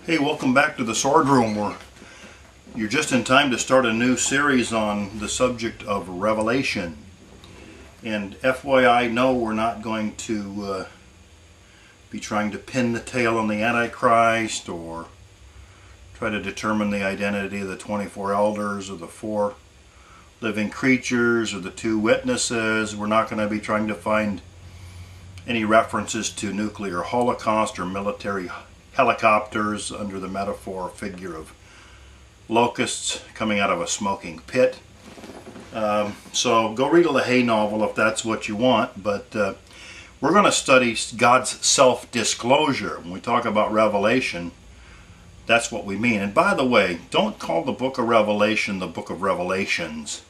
Hey, welcome back to the Sword Room. You're just in time to start a new series on the subject of Revelation. And FYI, no, we're not going to be trying to pin the tail on the Antichrist or try to determine the identity of the 24 elders or the 4 living creatures or the 2 witnesses. We're not going to be trying to find any references to nuclear holocaust or military helicopters under the metaphor or figure of locusts coming out of a smoking pit. So go read a LaHaye novel if that's what you want, but we're going to study God's self-disclosure. When we talk about Revelation, that's what we mean. And by the way, don't call the book of Revelation the book of Revelations.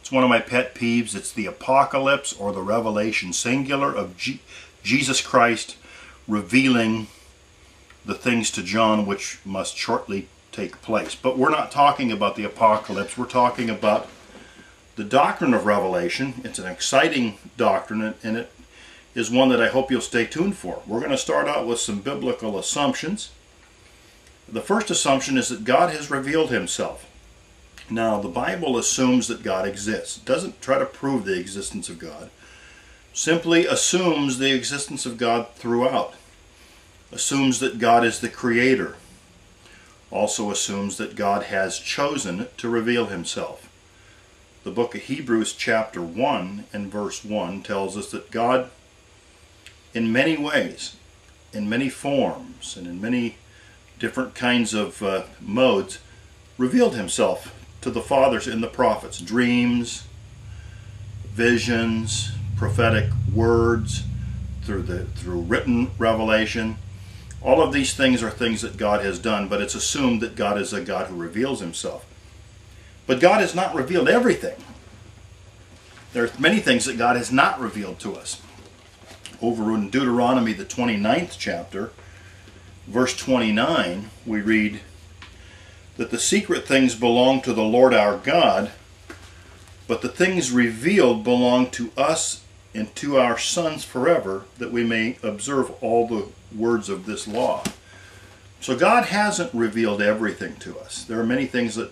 It's one of my pet peeves. It's the apocalypse or the revelation singular of Jesus Christ revealing the things to John which must shortly take place. But we're not talking about the apocalypse. We're talking about the doctrine of Revelation. It's an exciting doctrine, and it is one that I hope you'll stay tuned for. We're going to start out with some biblical assumptions. The first assumption is that God has revealed himself. Now, the Bible assumes that God exists. It doesn't try to prove the existence of God. Simply assumes the existence of God throughout. Assumes that God is the creator. Also assumes that God has chosen to reveal himself. The book of Hebrews chapter 1 and verse 1 tells us that God, in many ways, in many forms, and in many different kinds of modes, revealed himself to the fathers and the prophets. Dreams, visions, prophetic words, through written revelation. All of these things are things that God has done, but it's assumed that God is a God who reveals himself. But God has not revealed everything. There are many things that God has not revealed to us. Over in Deuteronomy, the 29th chapter, verse 29, we read that the secret things belong to the Lord our God, but the things revealed belong to us and to our sons forever, that we may observe all the words of this law. So God hasn't revealed everything to us. There are many things that,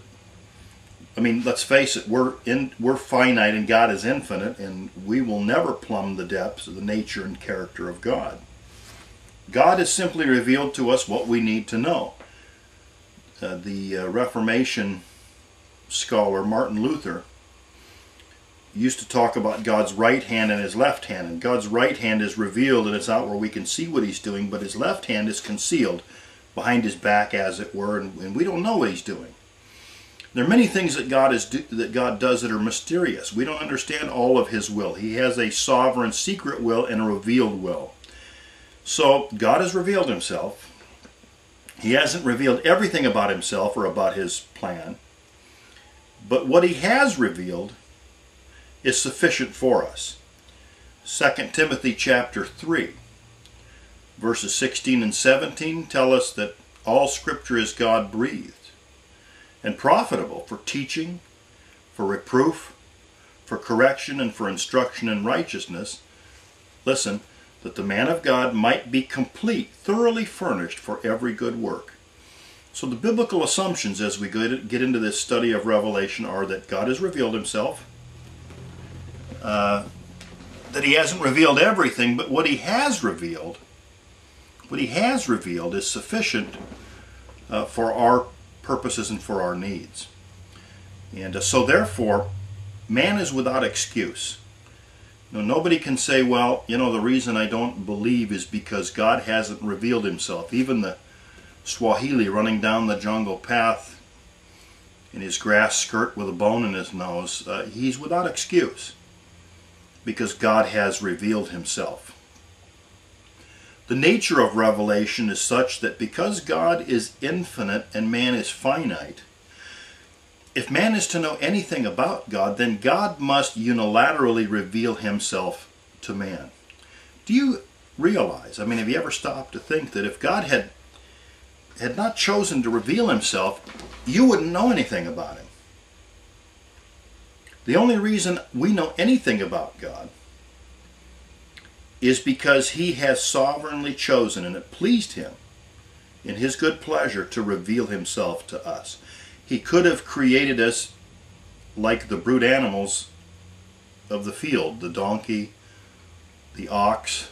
let's face it, we're finite and God is infinite, and we will never plumb the depths of the nature and character of God. God has simply revealed to us what we need to know. The Reformation scholar Martin Luther used to talk about God's right hand and his left hand, and God's right hand is revealed and it's out where we can see what he's doing, but his left hand is concealed behind his back, as it were, and we don't know what he's doing. There are many things that God does that are mysterious. We don't understand all of his will. He has a sovereign secret will and a revealed will. So God has revealed himself. He hasn't revealed everything about himself or about his plan, but what he has revealed is sufficient for us. 2 Timothy chapter 3, verses 16 and 17 tell us that all Scripture is God-breathed and profitable for teaching, for reproof, for correction, and for instruction in righteousness. Listen, that the man of God might be complete, thoroughly furnished for every good work. So the biblical assumptions as we get into this study of Revelation are that God has revealed himself, that he hasn't revealed everything, but what he has revealed is sufficient for our purposes and for our needs. And so therefore, man is without excuse. Nobody can say, well, the reason I don't believe is because God hasn't revealed himself. Even the Swahili running down the jungle path in his grass skirt with a bone in his nose, he's without excuse, because God has revealed himself. The nature of revelation is such that because God is infinite and man is finite, if man is to know anything about God, then God must unilaterally reveal himself to man. Do you realize, have you ever stopped to think that if God had not chosen to reveal himself, you wouldn't know anything about him? The only reason we know anything about God is because he has sovereignly chosen, and it pleased him in his good pleasure to reveal himself to us. He could have created us like the brute animals of the field, the donkey, the ox,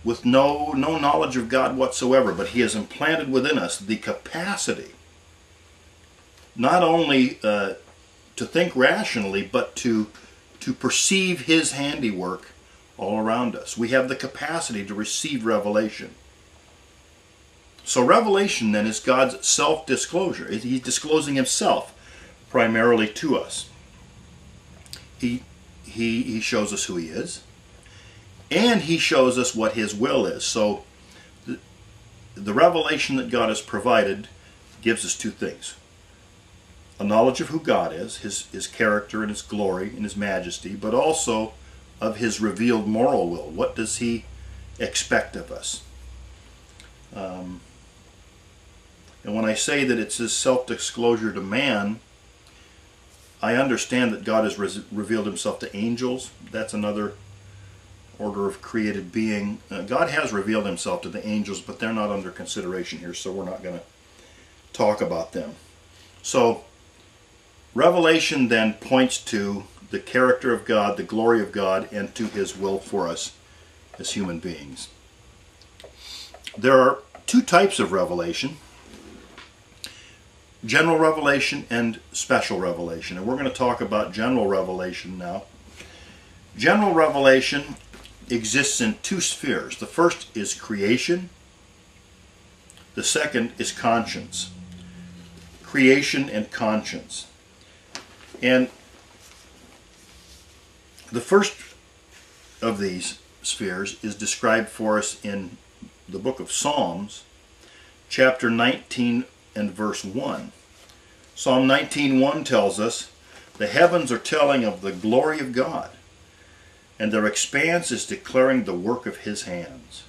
with no knowledge of God whatsoever, but he has implanted within us the capacity not only to think rationally, but to perceive his handiwork all around us. We have the capacity to receive revelation. So revelation then is God's self-disclosure. He's disclosing himself primarily to us. He shows us who he is, and he shows us what his will is. So the revelation that God has provided gives us two things: a knowledge of who God is, his character and his glory and his majesty, but also of his revealed moral will. What does he expect of us? And when I say that it's his self-disclosure to man, I understand that God has revealed himself to angels. That's another order of created being. God has revealed himself to the angels, but they're not under consideration here, so we're not going to talk about them. So revelation then points to the character of God, the glory of God, and to his will for us as human beings. There are two types of revelation: general revelation and special revelation. And we're going to talk about general revelation now. General revelation exists in two spheres. The first is creation. The second is conscience. Creation and conscience. And the first of these spheres is described for us in the book of Psalms, chapter 19 and verse 1. Psalm 19:1 tells us, "The heavens are telling of the glory of God, and their expanse is declaring the work of his hands."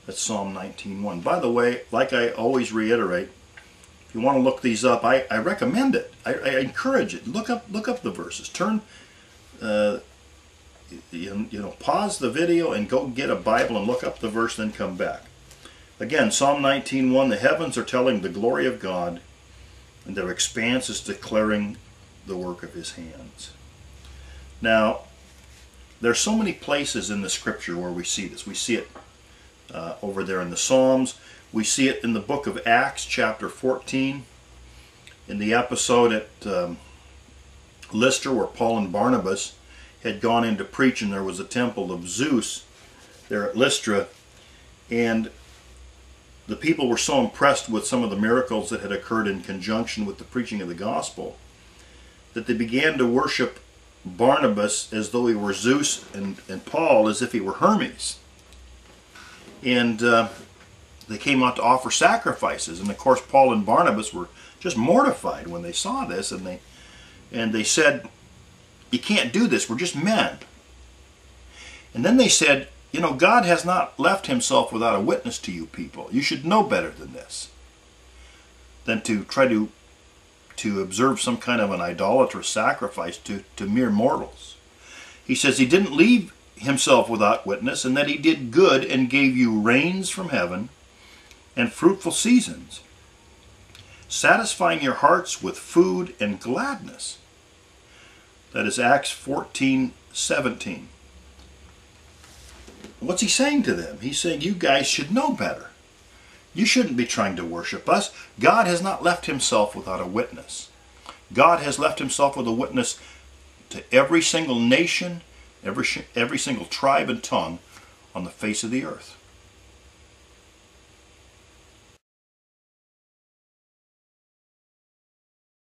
That's Psalm 19:1. By the way, like I always reiterate, if you want to look these up, I recommend it. I encourage it. Look up the verses. Turn, pause the video and go get a Bible and look up the verse, then come back. Again, Psalm 19:1, "The heavens are telling the glory of God, and their expanse is declaring the work of his hands." Now, there's so many places in the scripture where we see this. We see it over there in the Psalms. We see it in the book of Acts, chapter 14, in the episode at Lystra, where Paul and Barnabas had gone in to preach, and there was a temple of Zeus there at Lystra, and the people were so impressed with some of the miracles that had occurred in conjunction with the preaching of the gospel that they began to worship Barnabas as though he were Zeus, and Paul as if he were Hermes. And they came out to offer sacrifices, and of course Paul and Barnabas were just mortified when they saw this, and they said, "You can't do this, we're just men." And then they said, "God has not left himself without a witness to you people. You should know better than this, than to try to observe some kind of an idolatrous sacrifice to mere mortals." He says he didn't leave himself without witness, and that he did good and gave you rains from heaven and fruitful seasons, satisfying your hearts with food and gladness. That is Acts 14:17. What's he saying to them? He's saying, you guys should know better. You shouldn't be trying to worship us. God has not left himself without a witness. God has left himself with a witness to every single nation, every single tribe and tongue on the face of the earth.